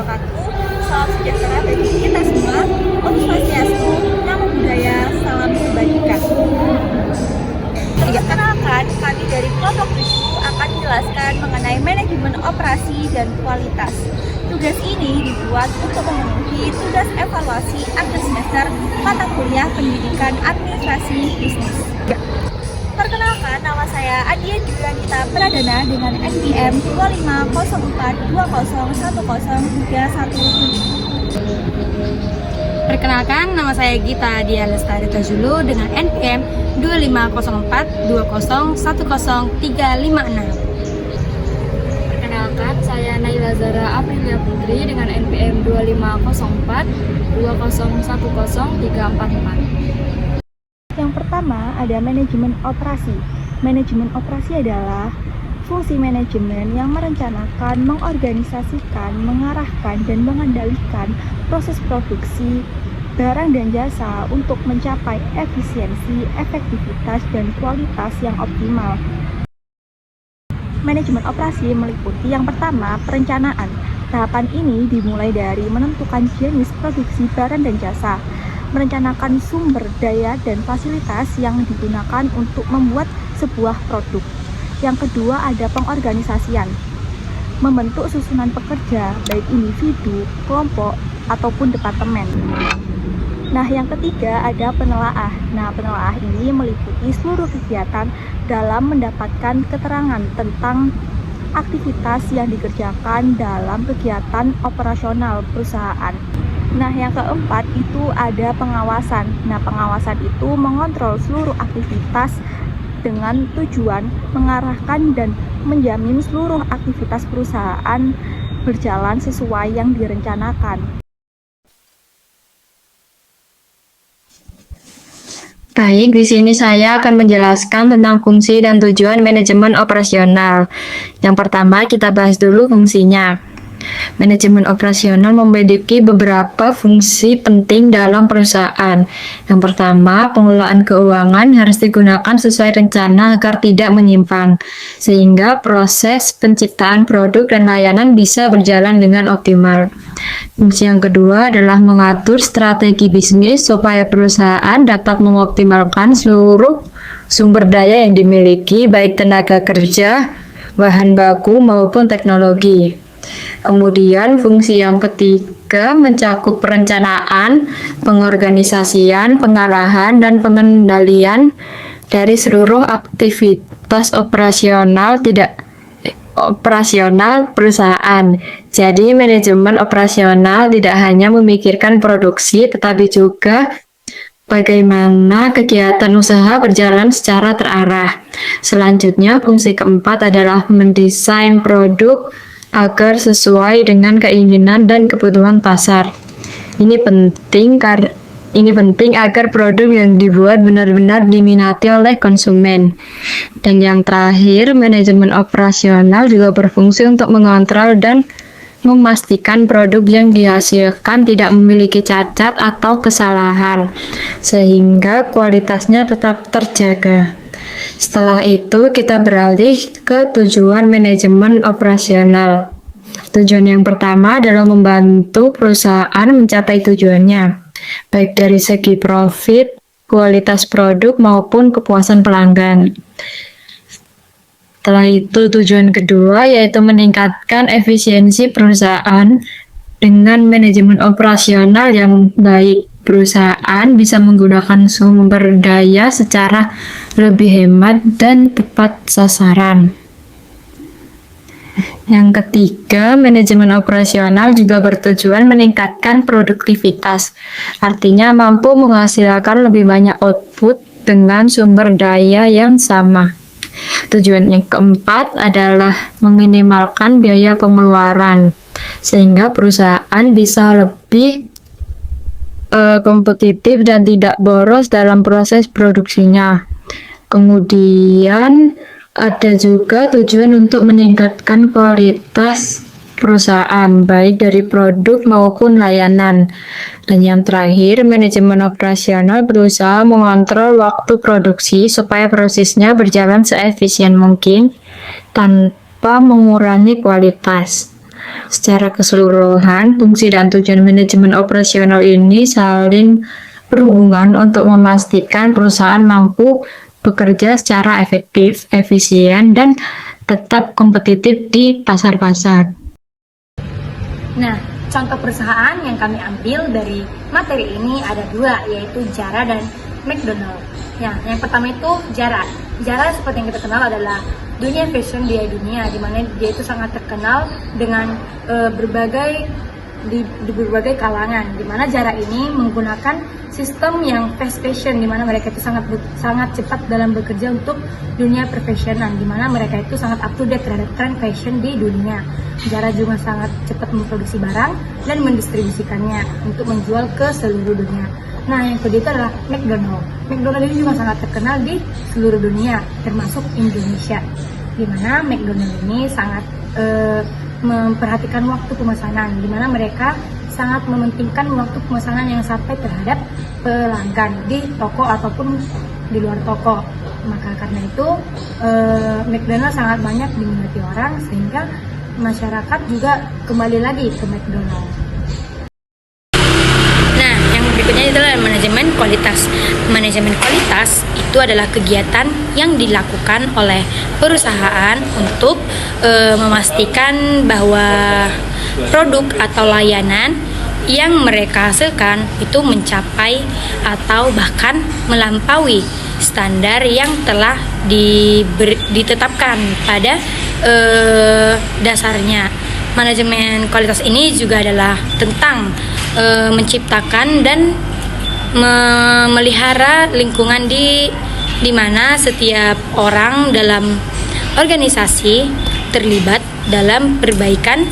wabarakatuh. Salam sejahtera bagi kita semua. Om Swastiastu, Namo Buddhaya, salam kebajikan. Perkenalkan, kami dari kelompok 7 akan menjelaskan mengenai manajemen operasi dan kualitas. Tugas ini dibuat untuk memenuhi tugas evaluasi akhir semester mata kuliah pendidikan administrasi bisnis. Perkenalkan, nama saya Adia Julianita Pradana dengan NPM 2504201031. Perkenalkan, nama saya Gita Dia Lestari Tajulu dengan NPM 250420101356. Perkenalkan, saya Naila Zara Aprilia Putri dengan NPM 250420101344. Yang pertama ada manajemen operasi. Manajemen operasi adalah fungsi manajemen yang merencanakan, mengorganisasikan, mengarahkan, dan mengendalikan proses produksi barang dan jasa untuk mencapai efisiensi, efektivitas, dan kualitas yang optimal. Manajemen operasi meliputi yang pertama, perencanaan. Tahapan ini dimulai dari menentukan jenis produksi barang dan jasa, merencanakan sumber daya dan fasilitas yang digunakan untuk membuat sebuah produk. Yang kedua ada pengorganisasian, membentuk susunan pekerja baik individu, kelompok, ataupun departemen. Nah, yang ketiga ada penelaah. Nah, penelaah ini meliputi seluruh kegiatan dalam mendapatkan keterangan tentang aktivitas yang dikerjakan dalam kegiatan operasional perusahaan. Nah, yang keempat itu ada pengawasan. Nah, pengawasan itu mengontrol seluruh aktivitas dengan tujuan mengarahkan dan menjamin seluruh aktivitas perusahaan berjalan sesuai yang direncanakan. Baik, di sini saya akan menjelaskan tentang fungsi dan tujuan manajemen operasional. Yang pertama, kita bahas dulu fungsinya. Manajemen operasional memiliki beberapa fungsi penting dalam perusahaan. Yang pertama, pengelolaan keuangan harus digunakan sesuai rencana agar tidak menyimpang, sehingga proses penciptaan produk dan layanan bisa berjalan dengan optimal. Fungsi yang kedua adalah mengatur strategi bisnis supaya perusahaan dapat mengoptimalkan seluruh sumber daya yang dimiliki, baik tenaga kerja, bahan baku, maupun teknologi. Kemudian fungsi yang ketiga mencakup perencanaan, pengorganisasian, pengarahan, dan pengendalian dari seluruh aktivitas operasional perusahaan. Jadi manajemen operasional tidak hanya memikirkan produksi, tetapi juga bagaimana kegiatan usaha berjalan secara terarah. Selanjutnya, fungsi keempat adalah mendesain produk agar sesuai dengan keinginan dan kebutuhan pasar. Ini penting agar produk yang dibuat benar-benar diminati oleh konsumen. Dan yang terakhir, manajemen operasional juga berfungsi untuk mengontrol dan memastikan produk yang dihasilkan tidak memiliki cacat atau kesalahan, sehingga kualitasnya tetap terjaga. Setelah itu, kita beralih ke tujuan manajemen operasional. Tujuan yang pertama adalah membantu perusahaan mencapai tujuannya, baik dari segi profit, kualitas produk, maupun kepuasan pelanggan. Setelah itu, tujuan kedua yaitu meningkatkan efisiensi perusahaan dengan manajemen operasional yang baik. Perusahaan bisa menggunakan sumber daya secara lebih hemat dan tepat sasaran. Yang ketiga, manajemen operasional juga bertujuan meningkatkan produktivitas. Artinya mampu menghasilkan lebih banyak output dengan sumber daya yang sama. Tujuan yang keempat adalah meminimalkan biaya pengeluaran, sehingga perusahaan bisa lebih kompetitif dan tidak boros dalam proses produksinya. Kemudian ada juga tujuan untuk meningkatkan kualitas perusahaan, baik dari produk maupun layanan. Dan yang terakhir, manajemen operasional berusaha mengontrol waktu produksi supaya prosesnya berjalan seefisien mungkin tanpa mengurangi kualitas. Secara keseluruhan, fungsi dan tujuan manajemen operasional ini saling berhubungan untuk memastikan perusahaan mampu bekerja secara efektif, efisien, dan tetap kompetitif di pasar-pasar. Nah, contoh perusahaan yang kami ambil dari materi ini ada dua, yaitu Zara dan McDonald. Ya, yang pertama itu Zara. Zara seperti yang kita kenal adalah dunia fashion di dunia, di mana dia itu sangat terkenal dengan di berbagai kalangan. Di mana Zara ini menggunakan sistem yang fast fashion, di mana mereka itu sangat cepat dalam bekerja untuk dunia perfashionan, di mana mereka itu sangat up to date terhadap tren fashion di dunia. Zara juga sangat cepat memproduksi barang dan mendistribusikannya untuk menjual ke seluruh dunia. Nah, yang kedua itu adalah McDonald. McDonald ini juga sangat terkenal di seluruh dunia, termasuk Indonesia. Di mana McDonald ini sangat memperhatikan waktu pemesanan, di mana mereka sangat mementingkan waktu pemesanan yang sampai terhadap pelanggan di toko ataupun di luar toko. Maka karena itu McDonald sangat banyak diminati orang, sehingga masyarakat juga kembali lagi ke McDonald. Nah, yang berikutnya adalah manajemen kualitas. Manajemen kualitas itu adalah kegiatan yang dilakukan oleh perusahaan untuk memastikan bahwa produk atau layanan yang mereka hasilkan itu mencapai atau bahkan melampaui standar yang telah ditetapkan pada dasarnya. Manajemen kualitas ini juga adalah tentang menciptakan dan memelihara lingkungan di mana setiap orang dalam organisasi terlibat dalam perbaikan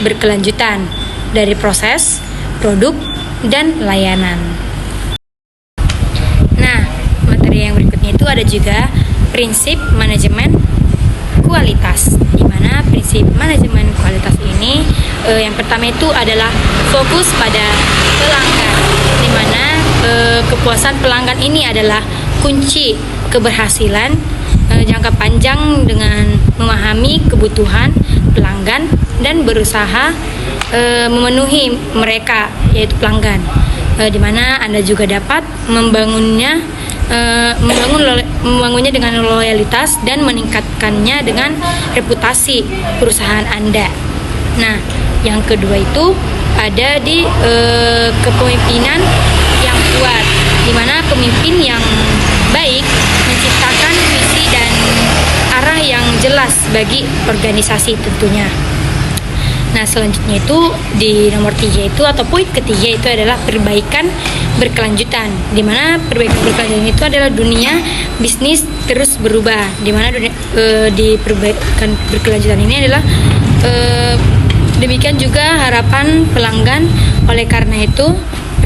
berkelanjutan dari proses, produk, dan layanan. Nah, materi yang berikutnya itu ada juga prinsip manajemen kualitas, di mana prinsip manajemen kualitas ini yang pertama itu adalah fokus pada pelanggan, di mana kepuasan pelanggan ini adalah kunci keberhasilan jangka panjang dengan memahami kebutuhan pelanggan dan berusaha memenuhi mereka, yaitu pelanggan, di mana Anda juga dapat membangunnya dengan loyalitas dan meningkatkannya dengan reputasi perusahaan Anda. Nah, yang kedua itu ada di kepemimpinan yang kuat, di mana pemimpin yang baik menciptakan visi dan arah yang jelas bagi organisasi tentunya. Nah, selanjutnya itu di nomor 3 itu atau poin ketiga itu adalah perbaikan berkelanjutan, di mana perbaikan berkelanjutan itu adalah dunia bisnis terus berubah, di mana di perbaikan berkelanjutan ini adalah demikian juga harapan pelanggan. Oleh karena itu,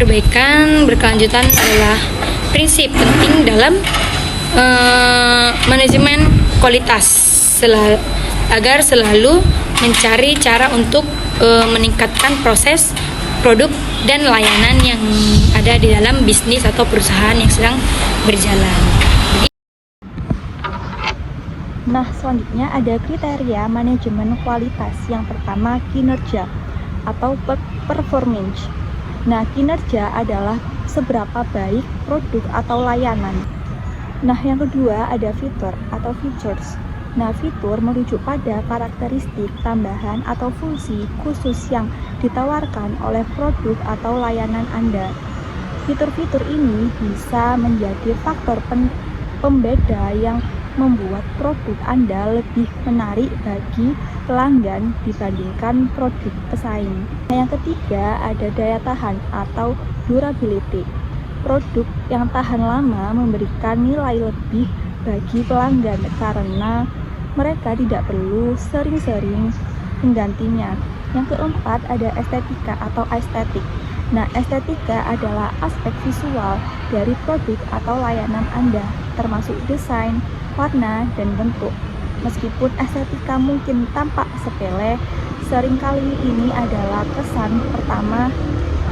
perbaikan berkelanjutan adalah prinsip penting dalam manajemen kualitas agar selalu mencari cara untuk meningkatkan proses, produk, dan layanan yang ada di dalam bisnis atau perusahaan yang sedang berjalan. Nah, selanjutnya ada kriteria manajemen kualitas. Yang pertama, kinerja atau performance. Nah, kinerja adalah seberapa baik produk atau layanan. Nah, yang kedua ada fitur atau features. Nah, fitur merujuk pada karakteristik tambahan atau fungsi khusus yang ditawarkan oleh produk atau layanan Anda. Fitur-fitur ini bisa menjadi faktor pembeda yang membuat produk Anda lebih menarik bagi pelanggan dibandingkan produk pesaing. Nah, yang ketiga ada daya tahan atau durability. Produk yang tahan lama memberikan nilai lebih bagi pelanggan karena mereka tidak perlu sering-sering menggantinya. Yang keempat ada estetika atau estetik. Nah, estetika adalah aspek visual dari produk atau layanan Anda, termasuk desain, warna, dan bentuk. Meskipun estetika mungkin tampak sepele, seringkali ini adalah kesan pertama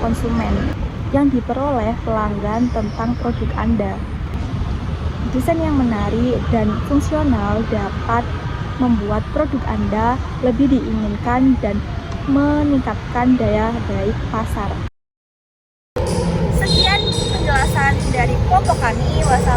konsumen yang diperoleh pelanggan tentang produk Anda. Desain yang menarik dan fungsional dapat membuat produk Anda lebih diinginkan dan meningkatkan daya beli pasar. Sekian penjelasan dari kelompok kami. Wassalamualaikum